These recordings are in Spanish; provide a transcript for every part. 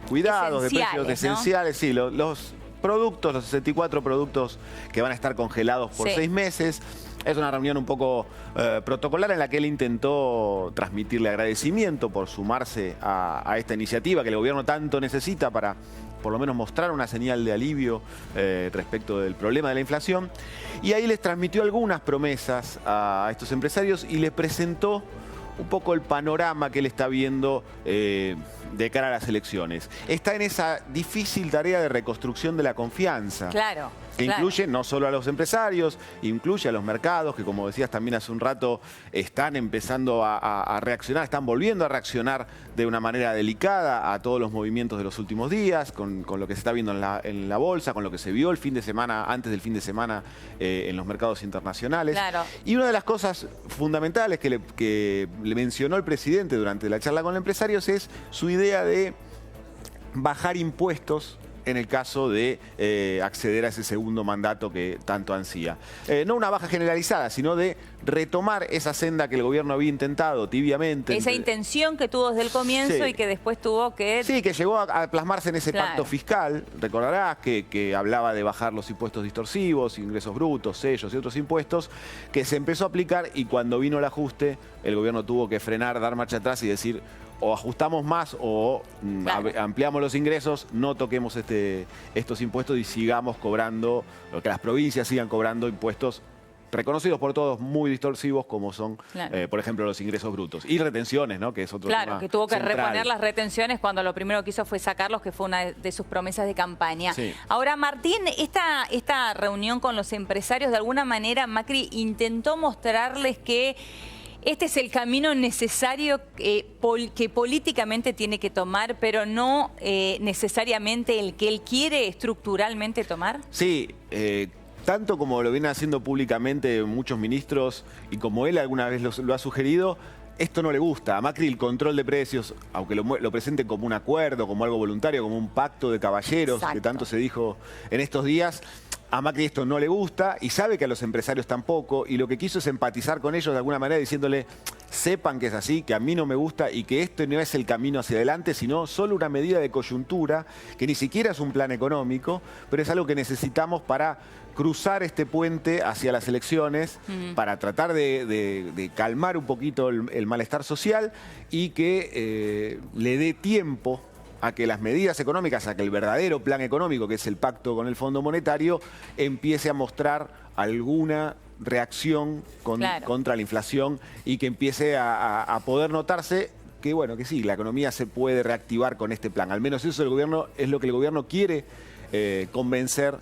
cuidados, de precios ¿no? esenciales. Sí, los productos, los 64 productos que van a estar congelados por 6 meses. Es una reunión un poco protocolar en la que él intentó transmitirle agradecimiento por sumarse a esta iniciativa que el gobierno tanto necesita para por lo menos mostrar una señal de alivio respecto del problema de la inflación. Y ahí les transmitió algunas promesas a estos empresarios y les presentó un poco el panorama que él está viendo de cara a las elecciones. Está en esa difícil tarea de reconstrucción de la confianza. Claro. Que incluye no solo a los empresarios, incluye a los mercados, que como decías también hace un rato, están empezando a reaccionar, están volviendo a reaccionar de una manera delicada a todos los movimientos de los últimos días, con lo que se está viendo en la bolsa, con lo que se vio el fin de semana, antes del fin de semana, en los mercados internacionales. Claro. Y una de las cosas fundamentales que le mencionó el presidente durante la charla con empresarios es su idea de bajar impuestos en el caso de acceder a ese segundo mandato que tanto ansía. No una baja generalizada, sino de retomar esa senda que el gobierno había intentado tibiamente. Esa intención que tuvo desde el comienzo y que después tuvo que... Sí, que llegó a plasmarse en ese pacto fiscal. Recordarás que hablaba de bajar los impuestos distorsivos, ingresos brutos, sellos y otros impuestos, que se empezó a aplicar y cuando vino el ajuste, el gobierno tuvo que frenar, dar marcha atrás y decir: o ajustamos más o ampliamos los ingresos, no toquemos estos impuestos y sigamos cobrando, que las provincias sigan cobrando impuestos reconocidos por todos muy distorsivos, como son, por ejemplo, los ingresos brutos. Y retenciones, ¿no? Que es otro tema Claro, que tuvo que central. reponer las retenciones cuando lo primero que hizo fue sacarlos, que fue una de sus promesas de campaña. Sí. Ahora, Martín, esta reunión con los empresarios, de alguna manera, Macri intentó mostrarles que este es el camino necesario que políticamente tiene que tomar, pero no necesariamente el que él quiere estructuralmente tomar. Sí, tanto como lo vienen haciendo públicamente muchos ministros y como él alguna vez lo ha sugerido, esto no le gusta. A Macri el control de precios, aunque lo presente como un acuerdo, como algo voluntario, como un pacto de caballeros, que tanto se dijo en estos días, a Macri esto no le gusta y sabe que a los empresarios tampoco, y lo que quiso es empatizar con ellos de alguna manera diciéndole: sepan que es así, que a mí no me gusta y que esto no es el camino hacia adelante, sino solo una medida de coyuntura, que ni siquiera es un plan económico, pero es algo que necesitamos para cruzar este puente hacia las elecciones, para tratar de calmar un poquito el malestar social y que le dé tiempo a que las medidas económicas, a que el verdadero plan económico, que es el pacto con el Fondo Monetario, empiece a mostrar alguna reacción contra la inflación y que empiece a poder notarse que, bueno, que sí, la economía se puede reactivar con este plan. Al menos eso es lo que el gobierno quiere convencer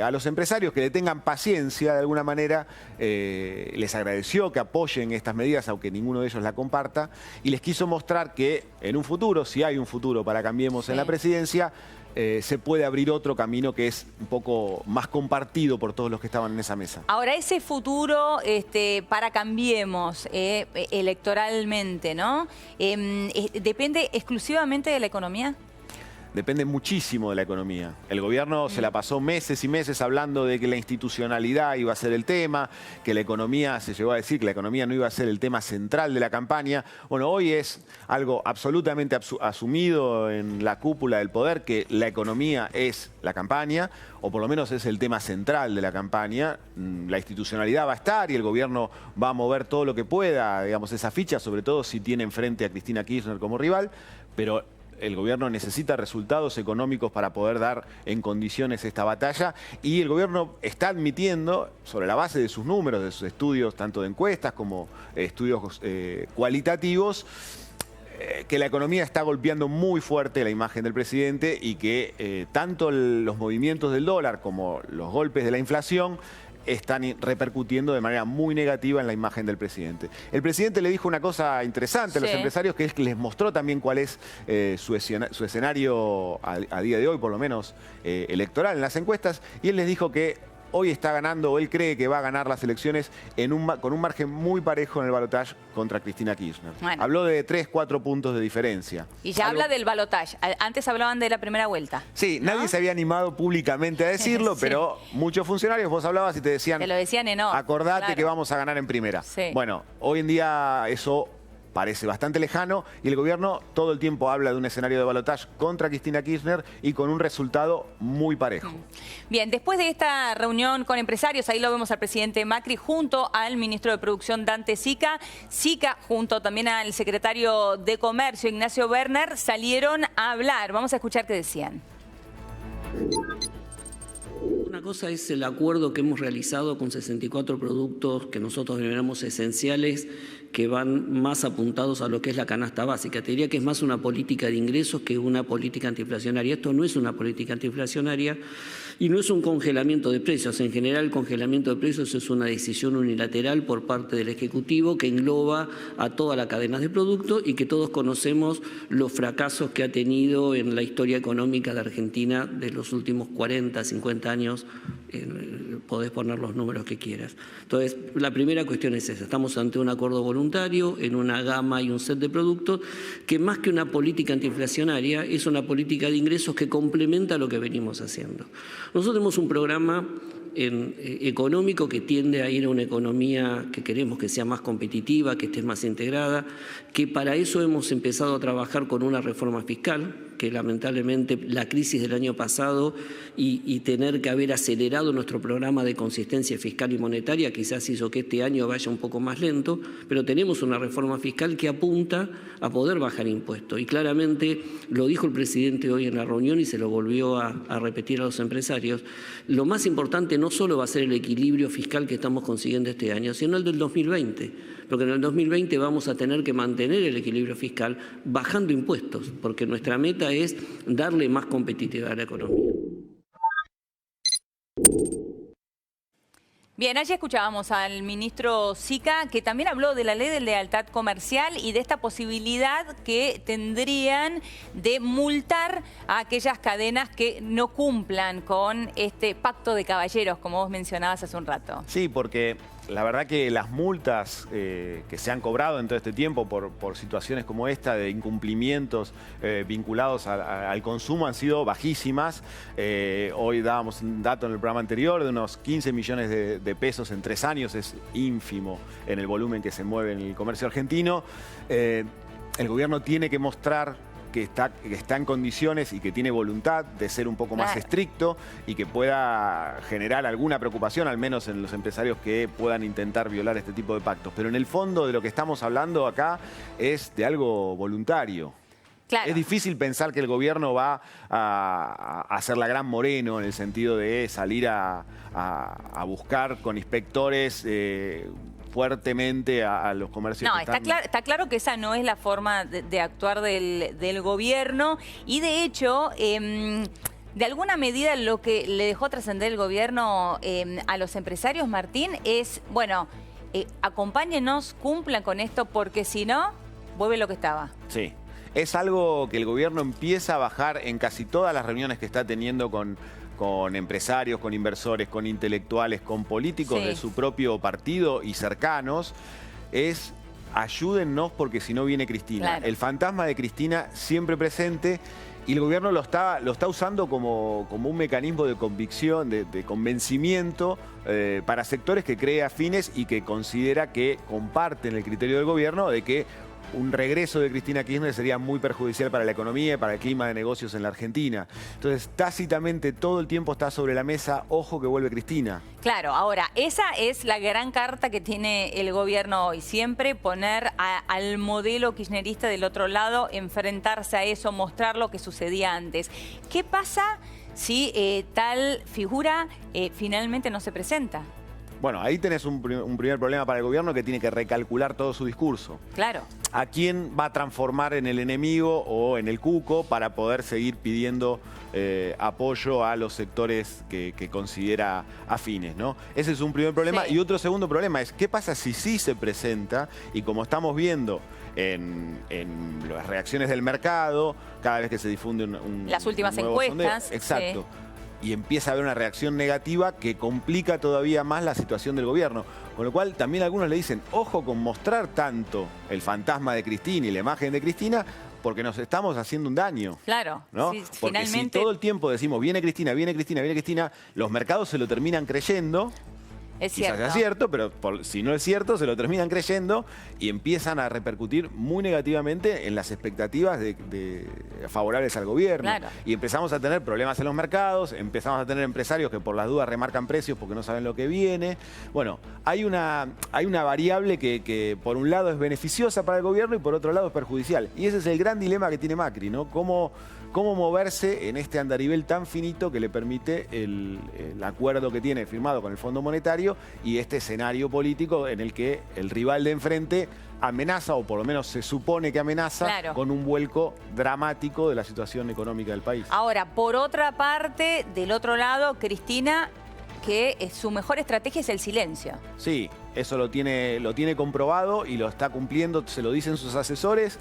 a los empresarios, que le tengan paciencia de alguna manera. Les agradeció que apoyen estas medidas, aunque ninguno de ellos la comparta, y les quiso mostrar que en un futuro, si hay un futuro para Cambiemos en la presidencia, se puede abrir otro camino que es un poco más compartido por todos los que estaban en esa mesa. Ahora, ese futuro para Cambiemos electoralmente, ¿no? ¿Depende exclusivamente de la economía? Depende muchísimo de la economía. El gobierno se la pasó meses y meses hablando de que la institucionalidad iba a ser el tema, que la economía, se llegó a decir que la economía no iba a ser el tema central de la campaña. Bueno, hoy es algo absolutamente asumido en la cúpula del poder, que la economía es la campaña, o por lo menos es el tema central de la campaña. La institucionalidad va a estar y el gobierno va a mover todo lo que pueda, digamos, esa ficha, sobre todo si tiene enfrente a Cristina Kirchner como rival, pero el gobierno necesita resultados económicos para poder dar en condiciones esta batalla, y el gobierno está admitiendo, sobre la base de sus números, de sus estudios, tanto de encuestas como estudios cualitativos, que la economía está golpeando muy fuerte la imagen del presidente y que tanto los movimientos del dólar como los golpes de la inflación están repercutiendo de manera muy negativa en la imagen del presidente. El presidente le dijo una cosa interesante a los empresarios, que es que les mostró también cuál es su escenario a día de hoy, por lo menos electoral en las encuestas, y él les dijo que hoy está ganando, o él cree que va a ganar las elecciones con un margen muy parejo en el balotaje contra Cristina Kirchner. Bueno. Habló de 3, 4 puntos de diferencia. Y ya habla del balotaje. Antes hablaban de la primera vuelta. Sí, ¿no? Nadie se había animado públicamente a decirlo, pero muchos funcionarios, vos hablabas y te decían... Te lo decían en off. Acordate que vamos a ganar en primera. Bueno, hoy en día eso parece bastante lejano y el gobierno todo el tiempo habla de un escenario de balotaje contra Cristina Kirchner y con un resultado muy parejo. Bien, después de esta reunión con empresarios, ahí lo vemos al presidente Macri junto al ministro de Producción Dante Sica. Sica junto también al secretario de Comercio Ignacio Werner salieron a hablar. Vamos a escuchar qué decían. Una cosa es el acuerdo que hemos realizado con 64 productos que nosotros denominamos esenciales, que van más apuntados a lo que es la canasta básica. Te diría que es más una política de ingresos que una política antiinflacionaria. Esto no es una política antiinflacionaria y no es un congelamiento de precios. En general, el congelamiento de precios es una decisión unilateral por parte del Ejecutivo que engloba a toda la cadena de productos y que todos conocemos los fracasos que ha tenido en la historia económica de Argentina de los últimos 40, 50 años. Podés poner los números que quieras. Entonces, la primera cuestión es esa. Estamos ante un acuerdo voluntario en una gama y un set de productos que más que una política antiinflacionaria es una política de ingresos que complementa lo que venimos haciendo. Nosotros tenemos un programa económico que tiende a ir a una economía que queremos que sea más competitiva, que esté más integrada, que para eso hemos empezado a trabajar con una reforma fiscal, que lamentablemente la crisis del año pasado y tener que haber acelerado nuestro programa de consistencia fiscal y monetaria quizás hizo que este año vaya un poco más lento, pero tenemos una reforma fiscal que apunta a poder bajar impuestos. Y claramente lo dijo el presidente hoy en la reunión y se lo volvió a repetir a los empresarios. Lo más importante no solo va a ser el equilibrio fiscal que estamos consiguiendo este año, sino el del 2020, porque en el 2020 vamos a tener que mantener el equilibrio fiscal bajando impuestos, porque nuestra meta es darle más competitividad a la economía. Bien, allí escuchábamos al ministro Sica, que también habló de la ley de lealtad comercial y de esta posibilidad que tendrían de multar a aquellas cadenas que no cumplan con este pacto de caballeros, como vos mencionabas hace un rato. Sí, porque la verdad que las multas que se han cobrado en todo este tiempo por situaciones como esta de incumplimientos vinculados al consumo han sido bajísimas. Hoy dábamos un dato en el programa anterior de unos 15 millones de pesos en 3 años. Es ínfimo en el volumen que se mueve en el comercio argentino. El gobierno tiene que mostrar que está en condiciones y que tiene voluntad de ser un poco más estricto y que pueda generar alguna preocupación, al menos en los empresarios que puedan intentar violar este tipo de pactos. Pero en el fondo de lo que estamos hablando acá es de algo voluntario. Claro. Es difícil pensar que el gobierno va a hacer la gran Moreno en el sentido de salir a buscar con inspectores fuertemente a los comercios. No, está claro que esa no es la forma de actuar del gobierno y de hecho, de alguna medida lo que le dejó trascender el gobierno a los empresarios, Martín, es, bueno, acompáñenos, cumplan con esto porque si no, vuelve lo que estaba. Sí. Es algo que el gobierno empieza a bajar en casi todas las reuniones que está teniendo con empresarios, con inversores, con intelectuales, con políticos de su propio partido y cercanos, es ayúdennos porque si no viene Cristina. Claro. El fantasma de Cristina siempre presente y el gobierno lo está usando como un mecanismo de convicción, de convencimiento para sectores que cree afines y que considera que comparten el criterio del gobierno de que un regreso de Cristina Kirchner sería muy perjudicial para la economía y para el clima de negocios en la Argentina. Entonces, tácitamente todo el tiempo está sobre la mesa, ojo que vuelve Cristina. Claro, ahora, esa es la gran carta que tiene el gobierno hoy. Siempre poner al modelo kirchnerista del otro lado, enfrentarse a eso, mostrar lo que sucedía antes. ¿Qué pasa si tal figura finalmente no se presenta? Bueno, ahí tenés un primer problema para el gobierno que tiene que recalcular todo su discurso. Claro. ¿A quién va a transformar en el enemigo o en el cuco para poder seguir pidiendo apoyo a los sectores que considera afines, ¿no? Ese es un primer problema. Sí. Y otro segundo problema es, ¿qué pasa si sí se presenta? Y como estamos viendo en las reacciones del mercado, cada vez que se difunde las últimas encuestas. Sondeo, exacto. Sí. Y empieza a haber una reacción negativa que complica todavía más la situación del gobierno. Con lo cual también algunos le dicen, ojo con mostrar tanto el fantasma de Cristina y la imagen de Cristina, porque nos estamos haciendo un daño. Claro, ¿no? Sí, porque finalmente... si todo el tiempo decimos, viene Cristina, viene Cristina, viene Cristina, los mercados se lo terminan creyendo. Es quizás cierto. sea cierto, pero si no es cierto, se lo terminan creyendo y empiezan a repercutir muy negativamente en las expectativas favorables al gobierno. Claro. Y empezamos a tener problemas en los mercados, empezamos a tener empresarios que por las dudas remarcan precios porque no saben lo que viene. Bueno, hay una variable que por un lado es beneficiosa para el gobierno y por otro lado es perjudicial. Y ese es el gran dilema que tiene Macri, ¿no? Cómo moverse en este andarivel tan finito que le permite el acuerdo que tiene firmado con el Fondo Monetario y este escenario político en el que el rival de enfrente amenaza, o por lo menos se supone que amenaza, Claro, con un vuelco dramático de la situación económica del país. Ahora, por otra parte, del otro lado, Cristina, que su mejor estrategia es el silencio. Sí, eso lo tiene comprobado y lo está cumpliendo, se lo dicen sus asesores.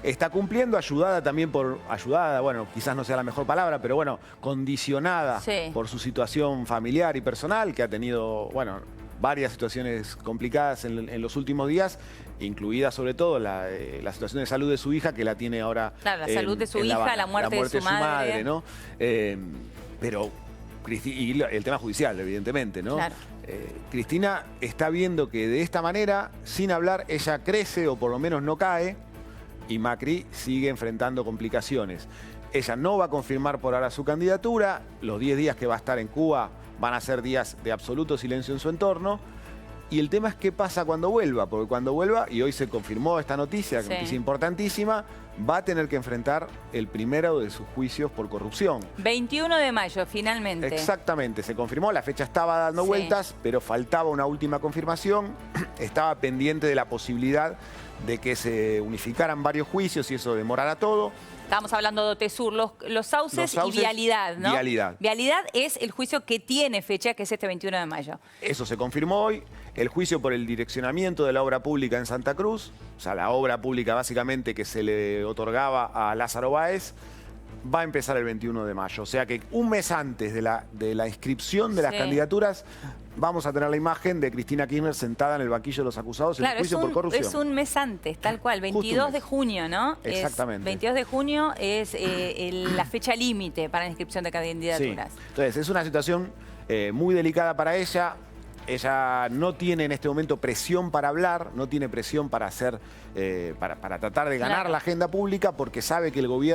Está cumpliendo, ayudada también bueno, quizás no sea la mejor palabra, pero bueno, condicionada Sí. por su situación familiar y personal, que ha tenido, bueno, varias situaciones complicadas en los últimos días, incluida sobre todo la situación de salud de su hija, que la tiene ahora. Claro, la salud de su hija, la muerte de su madre, ¿no? Pero y el tema judicial, evidentemente, ¿no? Claro. Cristina está viendo que de esta manera, sin hablar, ella crece o por lo menos no cae, y Macri sigue enfrentando complicaciones. Ella no va a confirmar por ahora su candidatura. Los 10 días que va a estar en Cuba van a ser días de absoluto silencio en su entorno. Y el tema es qué pasa cuando vuelva, porque cuando vuelva, y hoy se confirmó esta noticia, que es importantísima, va a tener que enfrentar el primero de sus juicios por corrupción. 21 de mayo, finalmente. Exactamente, se confirmó, la fecha estaba dando vueltas, pero faltaba una última confirmación. Estaba pendiente de la posibilidad de que se unificaran varios juicios y eso demorara todo. Estábamos hablando de Otesur, los sauces y Vialidad, ¿no? Vialidad. Vialidad es el juicio que tiene fecha, que es este 21 de mayo. Eso se confirmó hoy. El juicio por el direccionamiento de la obra pública en Santa Cruz, o sea, la obra pública básicamente que se le otorgaba a Lázaro Báez, va a empezar el 21 de mayo. O sea que un mes antes de la inscripción de las candidaturas, vamos a tener la imagen de Cristina Kirchner sentada en el banquillo de los acusados en el juicio por corrupción. Es un mes antes, tal cual, 22 de junio, ¿no? Exactamente. 22 de junio es la fecha límite para la inscripción de candidaturas. Sí. Entonces, es una situación muy delicada para ella. Ella no tiene en este momento presión para hablar, no tiene presión para hacer, para tratar de ganar la agenda pública, porque sabe que el gobierno